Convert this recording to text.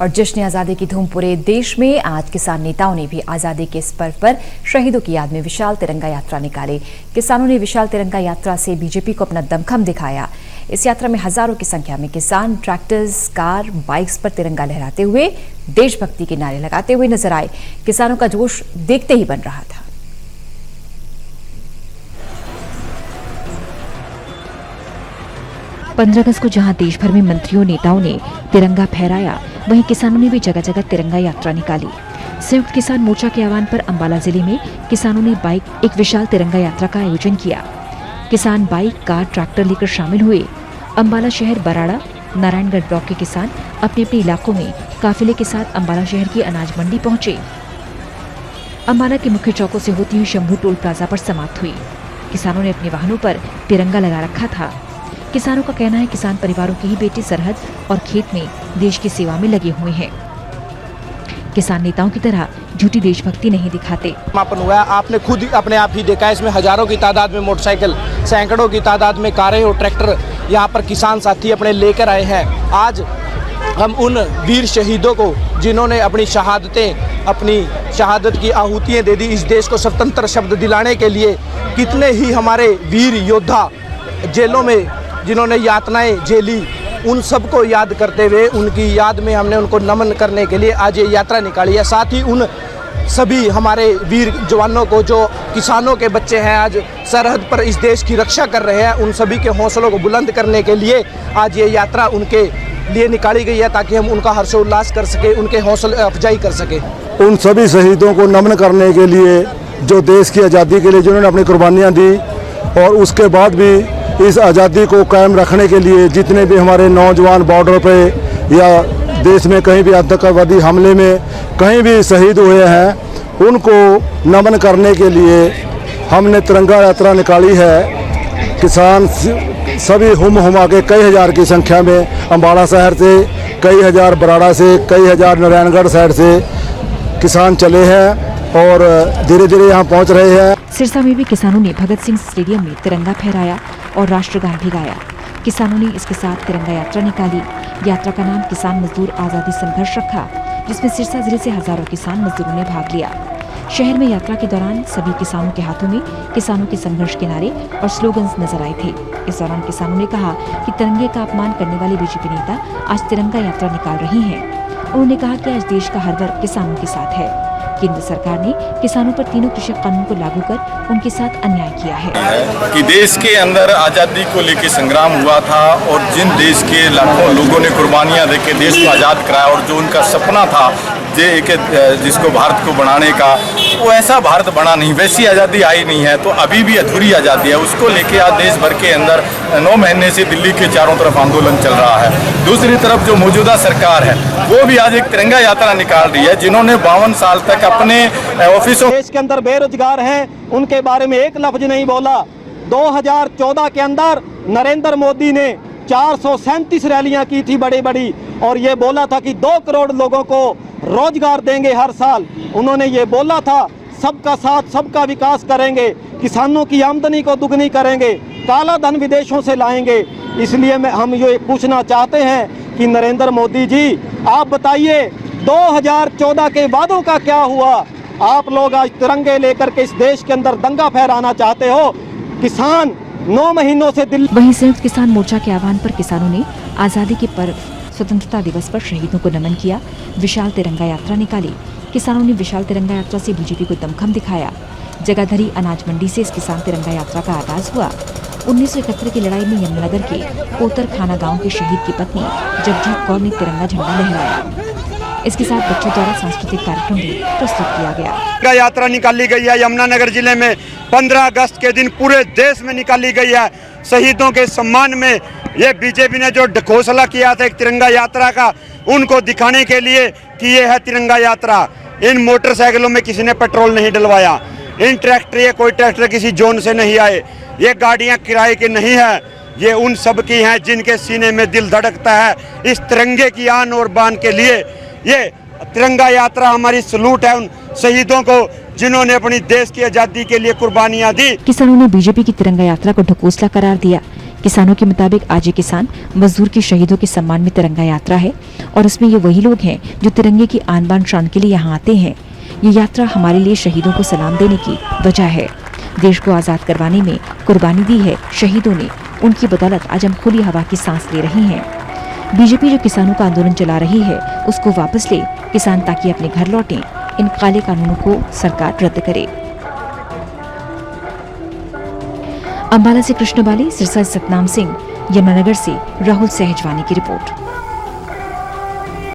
और जश्न आज़ादी की धूम पूरे देश में। आज किसान नेताओं ने भी आज़ादी के इस पर्व पर शहीदों की याद में विशाल तिरंगा यात्रा निकाली। किसानों ने विशाल तिरंगा यात्रा से बीजेपी को अपना दमखम दिखाया। इस यात्रा में हजारों की संख्या में किसान ट्रैक्टर्स, कार, बाइक्स पर तिरंगा लहराते हुए देशभक्ति के नारे लगाते हुए नजर आए। किसानों का जोश देखते ही बन रहा था। 15 अगस्त को जहां देश भर में मंत्रियों नेताओं ने तिरंगा फहराया, वहीं किसानों ने भी जगह जगह तिरंगा यात्रा निकाली। संयुक्त किसान मोर्चा के आह्वान पर अंबाला जिले में किसानों ने एक विशाल तिरंगा यात्रा का आयोजन किया। किसान बाइक, कार, ट्रैक्टर लेकर शामिल हुए। अंबाला शहर, बराड़ा, नारायणगढ़ ब्लॉक के किसान अपने अपने इलाकों में काफिले के साथ अंबाला शहर की अनाज मंडी पहुंचे। अंबाला के मुख्य चौकों से होती हुई शंभू टोल प्लाजा पर समाप्त हुई। किसानों ने अपने वाहनों पर तिरंगा लगा रखा था। किसानों का कहना है किसान परिवारों की ही बेटी सरहद और खेत में देश की सेवा में लगे हुए हैं। किसान नेताओं की तरह झूठी देशभक्ति नहीं दिखाते। समापन हुआ, आपने खुद अपने आप ही देखा, इसमें हजारों की तादाद में मोटरसाइकिल, सैकड़ों की तादाद में कारें और ट्रैक्टर यहाँ पर किसान साथी अपने लेकर आए हैं। आज हम उन वीर शहीदों को, जिन्होंने अपनी शहादत की आहुतियाँ दे दी इस देश को स्वतंत्र शब्द दिलाने के लिए, कितने ही हमारे वीर योद्धा जेलों में जिन्होंने यातनाएं झेली, उन सबको याद करते हुए उनकी याद में हमने उनको नमन करने के लिए आज ये यात्रा निकाली है। साथ ही उन सभी हमारे वीर जवानों को, जो किसानों के बच्चे हैं, आज सरहद पर इस देश की रक्षा कर रहे हैं, उन सभी के हौसलों को बुलंद करने के लिए आज ये यात्रा उनके लिए निकाली गई है, ताकि हम उनका हर्षोल्लास कर सके, उनके हौसले अफजाई कर सके। उन सभी शहीदों को नमन करने के लिए, जो देश की आज़ादी के लिए जिन्होंने अपनी कुर्बानियाँ दी, और उसके बाद भी इस आज़ादी को कायम रखने के लिए जितने भी हमारे नौजवान बॉर्डर पे या देश में कहीं भी आतंकवादी हमले में कहीं भी शहीद हुए हैं, उनको नमन करने के लिए हमने तिरंगा यात्रा निकाली है। किसान सभी हुमा के कई हजार की संख्या में अंबाला शहर से, कई हजार बराड़ा से, कई हजार नारायणगढ़ साइड से किसान चले हैं और धीरे धीरे यहाँ पहुँच रहे हैं। सिरसा में भी किसानों ने भगत सिंह स्टेडियम में तिरंगा फहराया और राष्ट्रगान भी गाया। किसानों ने इसके साथ तिरंगा यात्रा निकाली। यात्रा का नाम किसान मजदूर आजादी संघर्ष रखा, जिसमें सिरसा जिले से हजारों किसान मजदूरों ने भाग लिया। शहर में यात्रा के दौरान सभी किसानों के हाथों में किसानों के संघर्ष के नारे और स्लोगन्स नजर आए थे। इस दौरान किसानों ने कहा कि तिरंगे का अपमान करने वाले बीजेपी नेता आज तिरंगा यात्रा निकाल रही हैं। उन्होंने कहा कि आज देश का हर वर्ग किसानों के साथ है। केंद्र सरकार ने किसानों पर तीनों कृषि कानून को लागू कर उनके साथ अन्याय किया है कि देश के अंदर आज़ादी को लेकर संग्राम हुआ था और जिन देश के लाखों लोगों ने कुर्बानियां देके देश को आज़ाद कराया, और जो उनका सपना था जिसको भारत को बनाने का, वो ऐसा भारत बना नहीं, वैसी आज़ादी आई नहीं है। तो अभी भी अधूरी आज़ादी है, उसको लेके आज देश भर के अंदर 9 महीने से दिल्ली के चारों तरफ आंदोलन चल रहा है। दूसरी तरफ जो मौजूदा सरकार है वो भी आज एक तिरंगा यात्रा निकाल रही है। जिन्होंने 52 साल तक अपने ऑफिसों, देश के अंदर बेरोजगार हैं, उनके बारे में एक लफ्ज नहीं बोला। 2014 के अंदर नरेंद्र मोदी ने 437 रैलियां की थी बड़ी बड़ी, और ये बोला था कि 2 करोड़ लोगों को रोजगार देंगे हर साल। उन्होंने ये बोला था सबका साथ सबका विकास करेंगे, किसानों की आमदनी को दुगनी करेंगे, काला धन विदेशों से लाएंगे। इसलिए हम ये पूछना चाहते हैं कि नरेंद्र मोदी जी, आप बताइए 2014 के वादों का क्या हुआ? आप लोग आज तिरंगे लेकर के इस देश के अंदर दंगा फहराना चाहते हो। किसान 9 महीनों से दिल्ली। वहीं संयुक्त किसान मोर्चा के आह्वान पर किसानों ने आजादी के पर्व स्वतंत्रता दिवस पर शहीदों को नमन किया, विशाल तिरंगा यात्रा निकाली। किसानों ने विशाल तिरंगा यात्रा से बीजेपी को दमखम दिखाया। जगाधरी अनाज मंडी से इस किसान तिरंगा यात्रा का आगाज हुआ। 1971 की लड़ाई में यमुनानगर के कोतर खाना गांव के शहीद की पत्नी जगजीत कौर ने तिरंगा झंडा लहराया। इसके साथ बच्चों द्वारा सांस्कृतिक कार्यक्रम भी प्रस्तुत किया गया। यात्रा निकाली गई है यमुनानगर जिले में 15 अगस्त के दिन पूरे देश में निकाली गई है। शहीदों के सम्मान में ये बीजेपी ने जो घोषणा किया था एक तिरंगा यात्रा का, उनको दिखाने के लिए कि ये है तिरंगा यात्रा। इन मोटरसाइकिलों में किसी ने पेट्रोल नहीं डलवाया, इन ट्रैक्टर, ये कोई ट्रैक्टर किसी जोन से नहीं आए, ये गाड़ियां किराए की नहीं है, ये उन सब की हैं जिनके सीने में दिल धड़कता है इस तिरंगे की आन और बान के लिए। ये तिरंगा यात्रा हमारी सलूट है उन शहीदों को जिन्होंने अपनी देश की आजादी के लिए कुर्बानियां दी। किसानों ने बीजेपी की तिरंगा यात्रा को ढकोसला करार दिया। किसानों के मुताबिक आज ये किसान मजदूर के शहीदों के सम्मान में तिरंगा यात्रा है और इसमें ये वही लोग हैं जो तिरंगे की आन बान शान के लिए यहाँ आते हैं। ये यात्रा हमारे लिए शहीदों को सलाम देने की वजह है। देश को आजाद करवाने में कुर्बानी दी है शहीदों ने, उनकी बदौलत आज हम खुली हवा की सांस ले रहे हैं। बीजेपी जो किसानों का आंदोलन चला रही है उसको वापस ले किसान, ताकि अपने घर लौटें। इन काले कानूनों को सरकार रद्द करे। अंबाला से कृष्ण बाली, सिरसा से सतनाम सिंह, यमुनानगर से राहुल सहजवानी की रिपोर्ट।